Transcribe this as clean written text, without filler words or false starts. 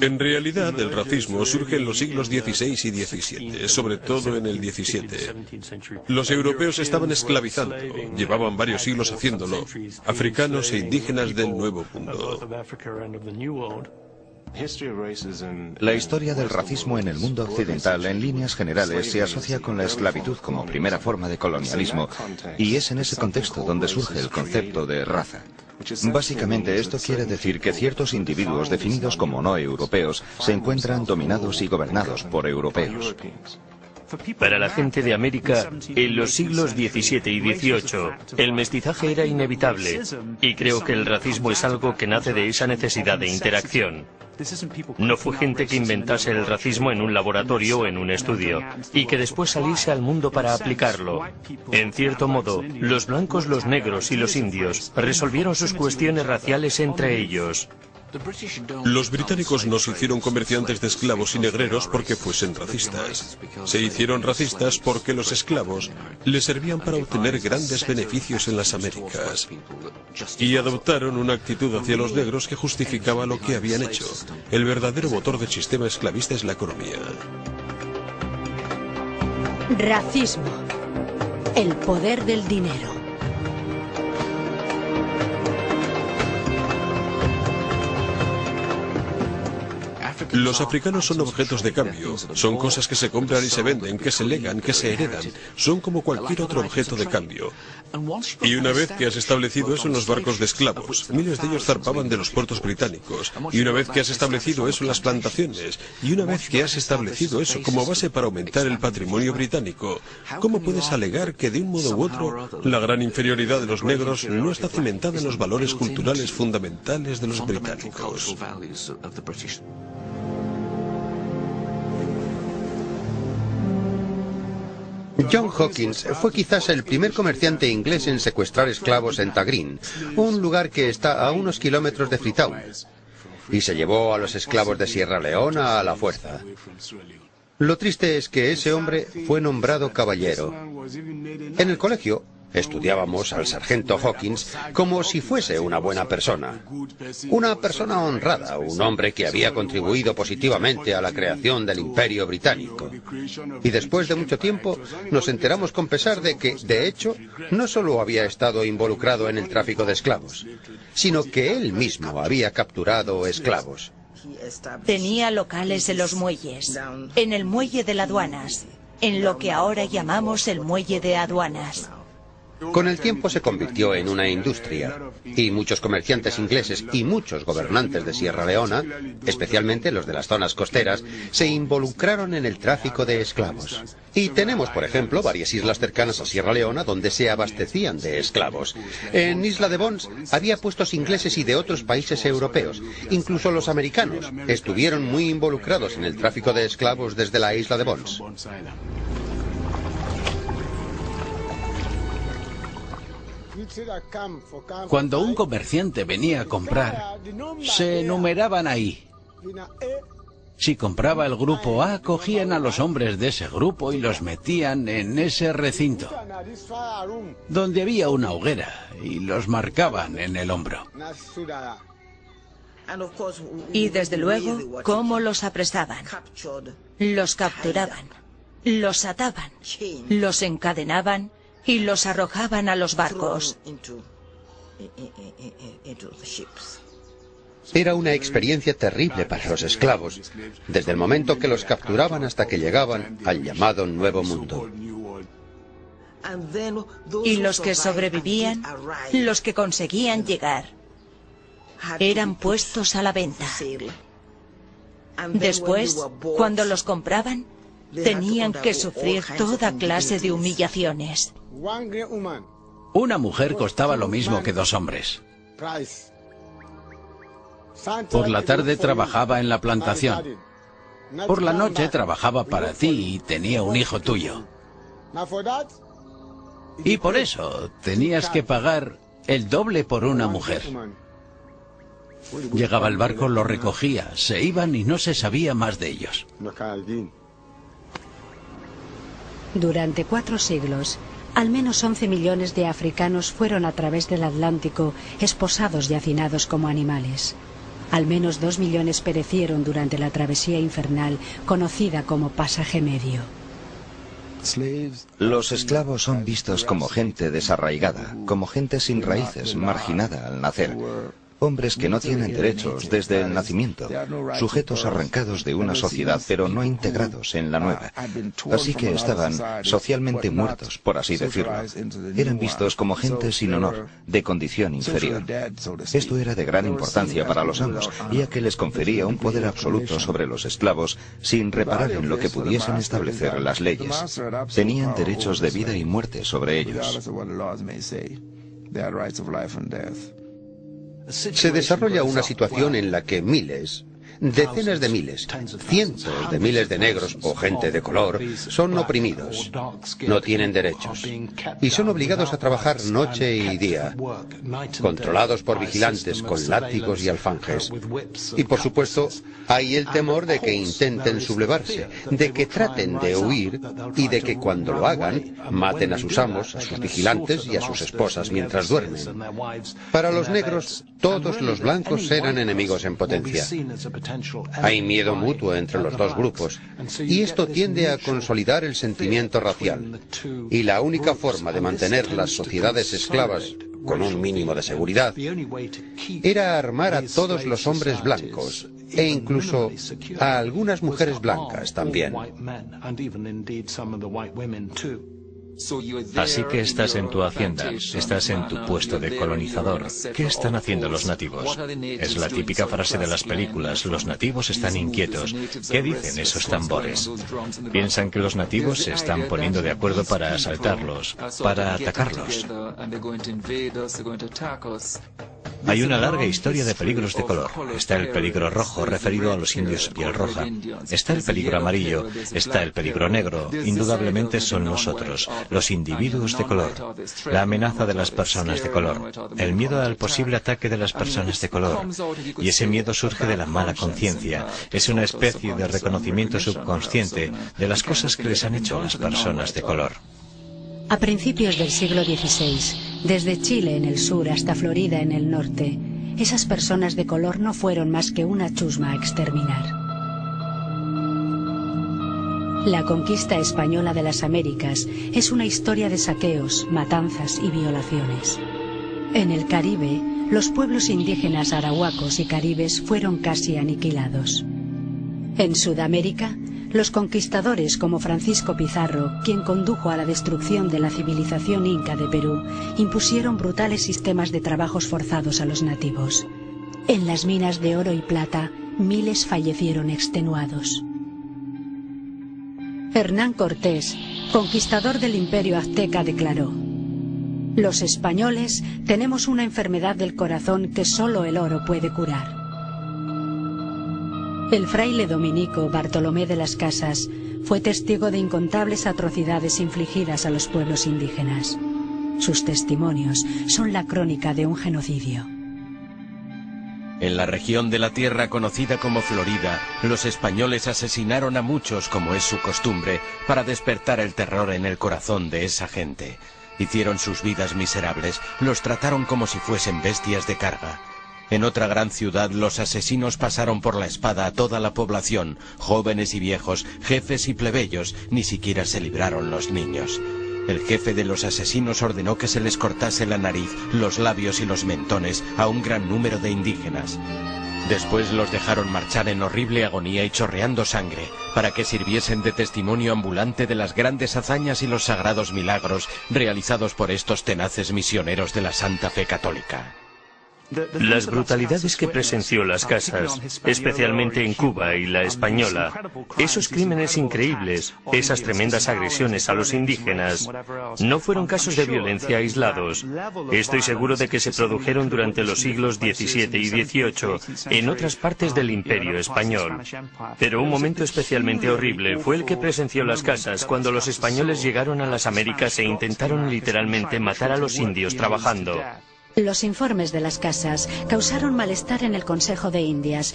En realidad, el racismo surge en los siglos XVI y XVII, sobre todo en el XVII. Los europeos estaban esclavizando, llevaban varios siglos haciéndolo, africanos e indígenas del Nuevo Mundo. La historia del racismo en el mundo occidental, en líneas generales, se asocia con la esclavitud como primera forma de colonialismo, y es en ese contexto donde surge el concepto de raza. Básicamente esto quiere decir que ciertos individuos definidos como no europeos se encuentran dominados y gobernados por europeos. Para la gente de América, en los siglos XVII y XVIII, el mestizaje era inevitable, y creo que el racismo es algo que nace de esa necesidad de interacción. No fue gente que inventase el racismo en un laboratorio o en un estudio, y que después saliese al mundo para aplicarlo. En cierto modo, los blancos, los negros y los indios resolvieron sus cuestiones raciales entre ellos. Los británicos no se hicieron comerciantes de esclavos y negreros porque fuesen racistas. Se hicieron racistas porque los esclavos les servían para obtener grandes beneficios en las Américas. Y adoptaron una actitud hacia los negros que justificaba lo que habían hecho. El verdadero motor del sistema esclavista es la economía. Racismo. El poder del dinero. Los africanos son objetos de cambio, son cosas que se compran y se venden, que se legan, que se heredan, son como cualquier otro objeto de cambio. Y una vez que has establecido eso en los barcos de esclavos, miles de ellos zarpaban de los puertos británicos, y una vez que has establecido eso en las plantaciones, y una vez que has establecido eso como base para aumentar el patrimonio británico, ¿cómo puedes alegar que de un modo u otro la gran inferioridad de los negros no está cimentada en los valores culturales fundamentales de los británicos? John Hawkins fue quizás el primer comerciante inglés en secuestrar esclavos en Tagrin, un lugar que está a unos kilómetros de Freetown, y se llevó a los esclavos de Sierra Leona a la fuerza. Lo triste es que ese hombre fue nombrado caballero. En el colegio estudiábamos al sargento Hawkins como si fuese una buena persona. Una persona honrada, un hombre que había contribuido positivamente a la creación del Imperio Británico. Y después de mucho tiempo nos enteramos con pesar de que, de hecho, no solo había estado involucrado en el tráfico de esclavos, sino que él mismo había capturado esclavos. Tenía locales en los muelles, en el muelle de las aduanas, en lo que ahora llamamos el muelle de aduanas. Con el tiempo se convirtió en una industria, y muchos comerciantes ingleses y muchos gobernantes de Sierra Leona, especialmente los de las zonas costeras, se involucraron en el tráfico de esclavos. Y tenemos, por ejemplo, varias islas cercanas a Sierra Leona donde se abastecían de esclavos. En Isla de Bons había puestos ingleses y de otros países europeos. Incluso los americanos estuvieron muy involucrados en el tráfico de esclavos desde la Isla de Bons. Cuando un comerciante venía a comprar, se enumeraban ahí. Si compraba el grupo A, cogían a los hombres de ese grupo y los metían en ese recinto, donde había una hoguera, y los marcaban en el hombro. Y desde luego, ¿cómo los apresaban? Los capturaban, los ataban, los encadenaban y los arrojaban a los barcos. Era una experiencia terrible para los esclavos, desde el momento que los capturaban hasta que llegaban al llamado Nuevo Mundo. Y los que sobrevivían, los que conseguían llegar, eran puestos a la venta. Después, cuando los compraban, tenían que sufrir toda clase de humillaciones. Una mujer costaba lo mismo que 2 hombres. Por la tarde trabajaba en la plantación. Por la noche trabajaba para ti y tenía un hijo tuyo. Y por eso tenías que pagar el doble por una mujer. Llegaba el barco, lo recogía, se iban y no se sabía más de ellos. Durante 4 siglos, Al menos 11 millones de africanos fueron a través del Atlántico esposados y hacinados como animales. Al menos 2 millones perecieron durante la travesía infernal conocida como pasaje medio. Los esclavos son vistos como gente desarraigada, como gente sin raíces, marginada al nacer. Hombres que no tienen derechos desde el nacimiento, sujetos arrancados de una sociedad pero no integrados en la nueva. Así que estaban socialmente muertos, por así decirlo. Eran vistos como gente sin honor, de condición inferior. Esto era de gran importancia para los amos, ya que les confería un poder absoluto sobre los esclavos sin reparar en lo que pudiesen establecer las leyes. Tenían derechos de vida y muerte sobre ellos. Se desarrolla una situación en la que miles, decenas de miles, cientos de miles de negros o gente de color son oprimidos, no tienen derechos y son obligados a trabajar noche y día, controlados por vigilantes con látigos y alfanjes. Y por supuesto, hay el temor de que intenten sublevarse, de que traten de huir y de que cuando lo hagan maten a sus amos, a sus vigilantes y a sus esposas mientras duermen. Para los negros, todos los blancos eran enemigos en potencia. Hay miedo mutuo entre los dos grupos y esto tiende a consolidar el sentimiento racial. Y la única forma de mantener las sociedades esclavas con un mínimo de seguridad era armar a todos los hombres blancos e incluso a algunas mujeres blancas también. Así que estás en tu hacienda, estás en tu puesto de colonizador. ¿Qué están haciendo los nativos? Es la típica frase de las películas, los nativos están inquietos. ¿Qué dicen esos tambores? Piensan que los nativos se están poniendo de acuerdo para asaltarlos, para atacarlos. Hay una larga historia de peligros de color. Está el peligro rojo, referido a los indios de piel roja. Está el peligro amarillo. Está el peligro negro. Indudablemente son nosotros, los individuos de color. La amenaza de las personas de color. El miedo al posible ataque de las personas de color. Y ese miedo surge de la mala conciencia. Es una especie de reconocimiento subconsciente de las cosas que les han hecho a las personas de color. A principios del siglo XVI, desde Chile en el sur hasta Florida en el norte, esas personas de color no fueron más que una chusma a exterminar. La conquista española de las Américas es una historia de saqueos, matanzas y violaciones. En el Caribe, los pueblos indígenas arahuacos y caribes fueron casi aniquilados. En Sudamérica, los conquistadores como Francisco Pizarro, quien condujo a la destrucción de la civilización inca de Perú, impusieron brutales sistemas de trabajos forzados a los nativos. En las minas de oro y plata, miles fallecieron extenuados. Hernán Cortés, conquistador del Imperio Azteca, declaró: "Los españoles tenemos una enfermedad del corazón que solo el oro puede curar". El fraile dominico Bartolomé de las Casas fue testigo de incontables atrocidades infligidas a los pueblos indígenas. Sus testimonios son la crónica de un genocidio. En la región de la tierra conocida como Florida, los españoles asesinaron a muchos, como es su costumbre, para despertar el terror en el corazón de esa gente. Hicieron sus vidas miserables, los trataron como si fuesen bestias de carga. En otra gran ciudad, los asesinos pasaron por la espada a toda la población, jóvenes y viejos, jefes y plebeyos, ni siquiera se libraron los niños. El jefe de los asesinos ordenó que se les cortase la nariz, los labios y los mentones a un gran número de indígenas. Después los dejaron marchar en horrible agonía y chorreando sangre, para que sirviesen de testimonio ambulante de las grandes hazañas y los sagrados milagros realizados por estos tenaces misioneros de la Santa Fe Católica. Las brutalidades que presenció Las Casas, especialmente en Cuba y la Española, esos crímenes increíbles, esas tremendas agresiones a los indígenas, no fueron casos de violencia aislados. Estoy seguro de que se produjeron durante los siglos XVII y XVIII en otras partes del Imperio español. Pero un momento especialmente horrible fue el que presenció Las Casas cuando los españoles llegaron a las Américas e intentaron literalmente matar a los indios trabajando. Los informes de Las Casas causaron malestar en el Consejo de Indias